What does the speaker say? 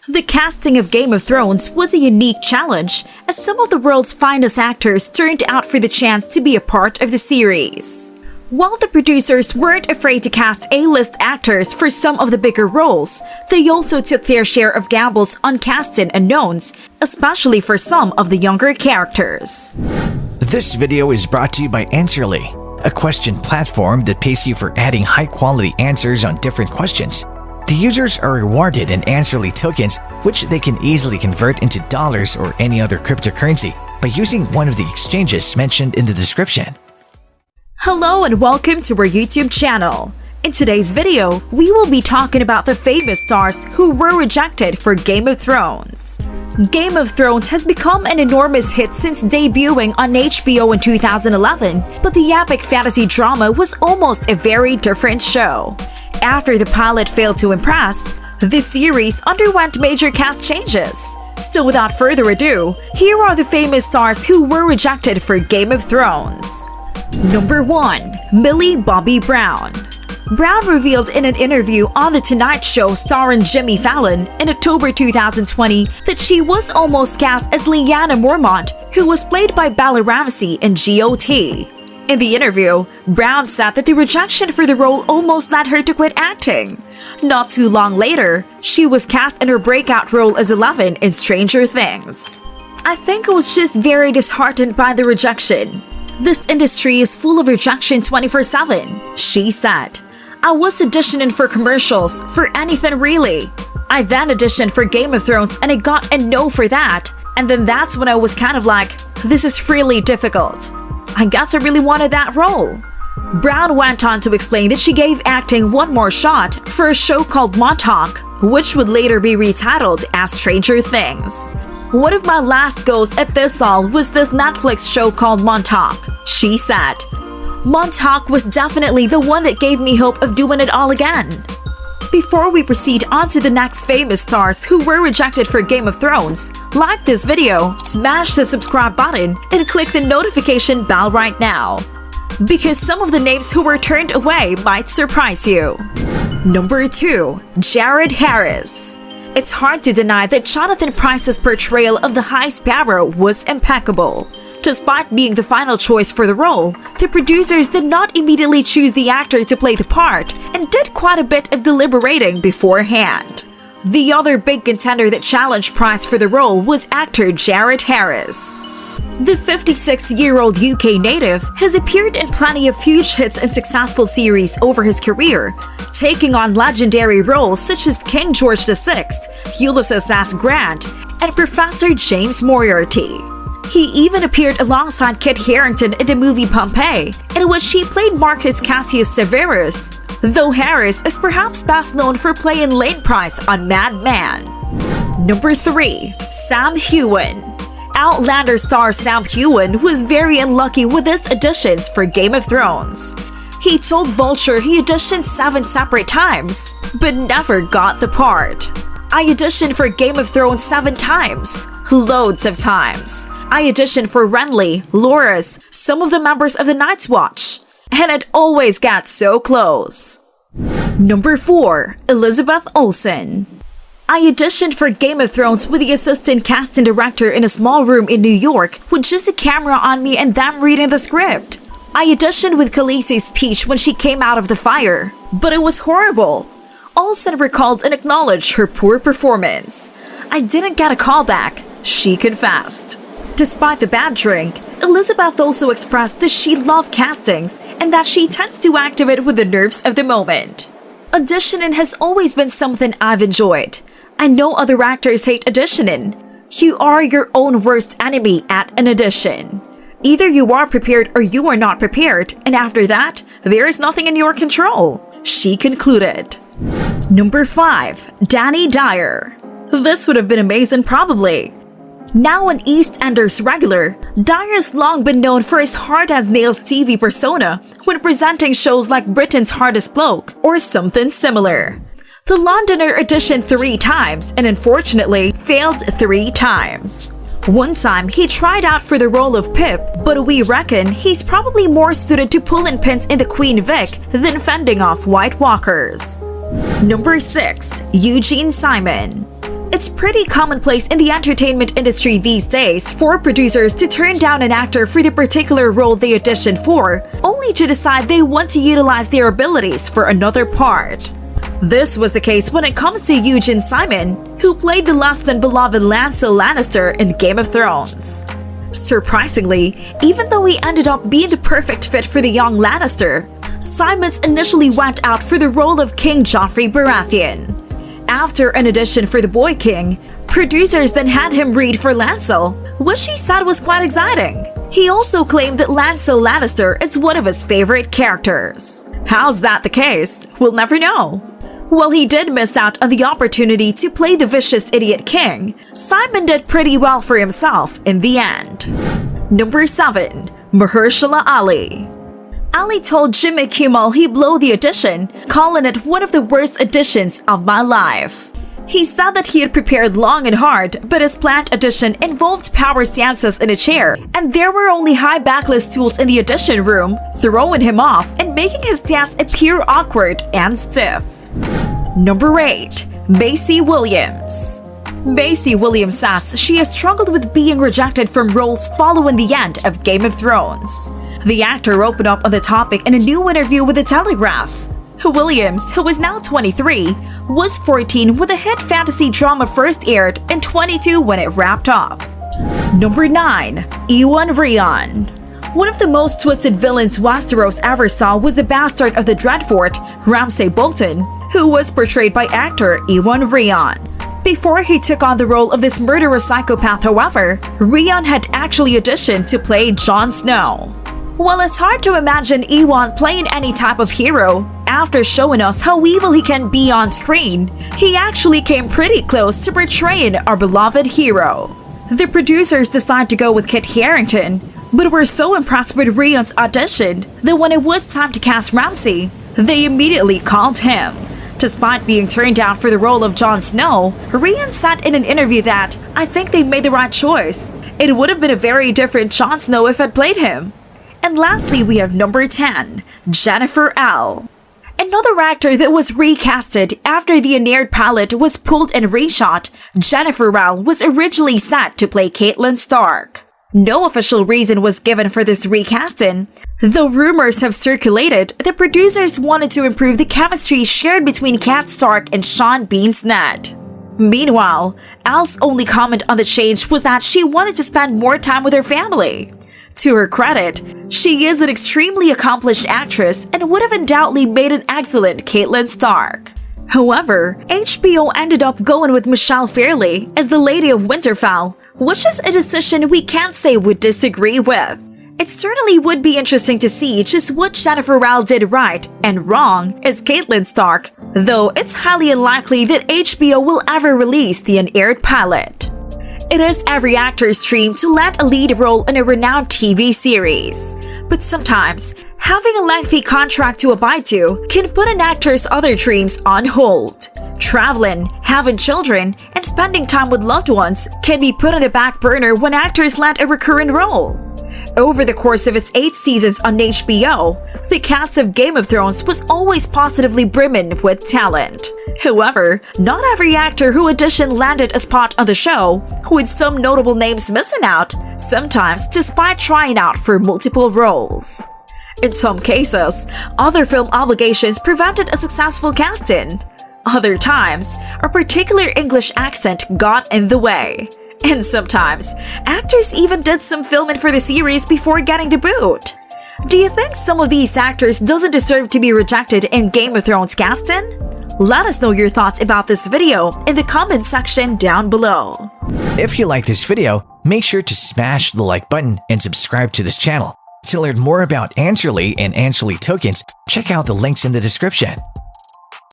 The casting of Game of Thrones was a unique challenge, as some of the world's finest actors turned out for the chance to be a part of the series. While the producers weren't afraid to cast A-list actors for some of the bigger roles, they also took their share of gambles on casting unknowns, especially for some of the younger characters. This video is brought to you by Answerly, a question platform that pays you for adding high-quality answers on different questions. The users are rewarded in Answerly tokens, which they can easily convert into dollars or any other cryptocurrency by using one of the exchanges mentioned in the description. Hello and welcome to our YouTube channel. In today's video, we will be talking about the famous stars who were rejected for Game of Thrones. Game of Thrones has become an enormous hit since debuting on HBO in 2011, but the epic fantasy drama was almost a very different show. After the pilot failed to impress, the series underwent major cast changes. So without further ado, here are the famous stars who were rejected for Game of Thrones. Number 1. Millie Bobby Brown. Brown revealed in an interview on The Tonight Show starring Jimmy Fallon in October 2020 that she was almost cast as Lyanna Mormont, who was played by Bella Ramsey in GOT. In the interview, Brown said that the rejection for the role almost led her to quit acting. Not too long later, she was cast in her breakout role as 11 in Stranger Things. "I think I was just very disheartened by the rejection. This industry is full of rejection 24/7, she said. "I was auditioning for commercials, for anything really. I then auditioned for Game of Thrones and I got a no for that. And then that's when I was kind of like, this is really difficult. I guess I really wanted that role." Brown went on to explain that she gave acting one more shot for a show called Montauk, which would later be retitled as Stranger Things. "One of my last goes at this all was this Netflix show called Montauk," she said. "Montauk was definitely the one that gave me hope of doing it all again." Before we proceed on to the next famous stars who were rejected for Game of Thrones, like this video, smash the subscribe button, and click the notification bell right now, because some of the names who were turned away might surprise you. Number 2. Jared Harris. It's hard to deny that Jonathan Pryce's portrayal of the High Sparrow was impeccable. Despite being the final choice for the role, the producers did not immediately choose the actor to play the part and did quite a bit of deliberating beforehand. The other big contender that challenged Pryce for the role was actor Jared Harris. The 56-year-old UK native has appeared in plenty of huge hits and successful series over his career, taking on legendary roles such as King George VI, Ulysses S. Grant, and Professor James Moriarty. He even appeared alongside Kit Harington in the movie Pompeii, in which he played Marcus Cassius Severus, though Harris is perhaps best known for playing Lane Pryce on Mad Men. Number 3. Sam Heughan. Outlander star Sam Heughan was very unlucky with his auditions for Game of Thrones. He told Vulture he auditioned 7 separate times, but never got the part. "I auditioned for Game of Thrones 7 times, loads of times. I auditioned for Renly, Loras, some of the members of the Night's Watch, and I'd always get so close." Number 4. Elizabeth Olsen. "I auditioned for Game of Thrones with the assistant casting director in a small room in New York with just a camera on me and them reading the script. I auditioned with Khaleesi's speech when she came out of the fire, but it was horrible." Olsen recalled and acknowledged her poor performance. "I didn't get a callback," she confessed. Despite the bad drink, Elizabeth also expressed that she loved castings and that she tends to activate with the nerves of the moment. "Auditioning has always been something I've enjoyed. I know other actors hate auditioning. You are your own worst enemy at an audition. Either you are prepared or you are not prepared, and after that, there is nothing in your control," she concluded. Number 5. Danny Dyer. This would have been amazing probably. Now an EastEnders regular, Dyer's long been known for his hard-as-nails TV persona when presenting shows like Britain's Hardest Bloke or something similar. The Londoner auditioned 3 times and unfortunately failed 3 times. One time, he tried out for the role of Pip, but we reckon he's probably more suited to pulling pins in the Queen Vic than fending off White Walkers. Number 6. Eugene Simon. It's pretty commonplace in the entertainment industry these days for producers to turn down an actor for the particular role they auditioned for, only to decide they want to utilize their abilities for another part. This was the case when it comes to Eugene Simon, who played the less-than-beloved Lancel Lannister in Game of Thrones. Surprisingly, even though he ended up being the perfect fit for the young Lannister, Simons initially went out for the role of King Joffrey Baratheon. After an audition for the Boy King, producers then had him read for Lancel, which he said was quite exciting. He also claimed that Lancel Lannister is one of his favorite characters. How's that the case? We'll never know. While he did miss out on the opportunity to play the vicious idiot king, Simon did pretty well for himself in the end. Number 7. Mahershala Ali. Ali told Jimmy Kimmel he'd blow the audition, calling it one of the worst auditions of my life. He said that he had prepared long and hard, but his planned audition involved power stances in a chair, and there were only high backless stools in the audition room, throwing him off and making his dance appear awkward and stiff. Number 8. Maisie Williams. Maisie Williams says she has struggled with being rejected from roles following the end of Game of Thrones. The actor opened up on the topic in a new interview with The Telegraph. Williams, who is now 23, was 14 when the hit fantasy drama first aired and 22 when it wrapped up. Number 9. Ewan Rheon. One of the most twisted villains Westeros ever saw was the bastard of the Dreadfort, Ramsay Bolton, who was portrayed by actor Ewan Rheon. Before he took on the role of this murderous psychopath, however, Rheon had actually auditioned to play Jon Snow. While it's hard to imagine Ewan playing any type of hero, after showing us how evil he can be on screen, he actually came pretty close to portraying our beloved hero. The producers decided to go with Kit Harington, but were so impressed with Rheon's audition that when it was time to cast Ramsay, they immediately called him. Despite being turned down for the role of Jon Snow, Rheon said in an interview that, "I think they made the right choice. It would have been a very different Jon Snow if I'd played him." And lastly, we have number 10, Jennifer L. Another actor that was recasted after the Aeneid pilot was pulled and reshot, Jennifer L was originally set to play Catelyn Stark. No official reason was given for this recasting, though rumors have circulated that producers wanted to improve the chemistry shared between Kat Stark and Sean Bean's Ned. Meanwhile, Al's only comment on the change was that she wanted to spend more time with her family. To her credit, she is an extremely accomplished actress and would have undoubtedly made an excellent Catelyn Stark. However, HBO ended up going with Michelle Fairley as the Lady of Winterfell, which is a decision we can't say we disagree with. It certainly would be interesting to see just what Jennifer L did right and wrong as Catelyn Stark, though it's highly unlikely that HBO will ever release the unaired pilot. It is every actor's dream to land a lead role in a renowned TV series. But sometimes, having a lengthy contract to abide to can put an actor's other dreams on hold. Traveling, having children, and spending time with loved ones can be put on the back burner when actors land a recurring role. Over the course of its 8 seasons on HBO, the cast of Game of Thrones was always positively brimming with talent. However, not every actor who auditioned landed a spot on the show, with some notable names missing out, sometimes despite trying out for multiple roles. In some cases, other film obligations prevented a successful casting. Other times, a particular English accent got in the way. And sometimes, actors even did some filming for the series before getting the boot. Do you think some of these actors doesn't deserve to be rejected in Game of Thrones casting? Let us know your thoughts about this video in the comment section down below. If you like this video, make sure to smash the like button and subscribe to this channel. To learn more about Answerly and Answerly tokens, check out the links in the description.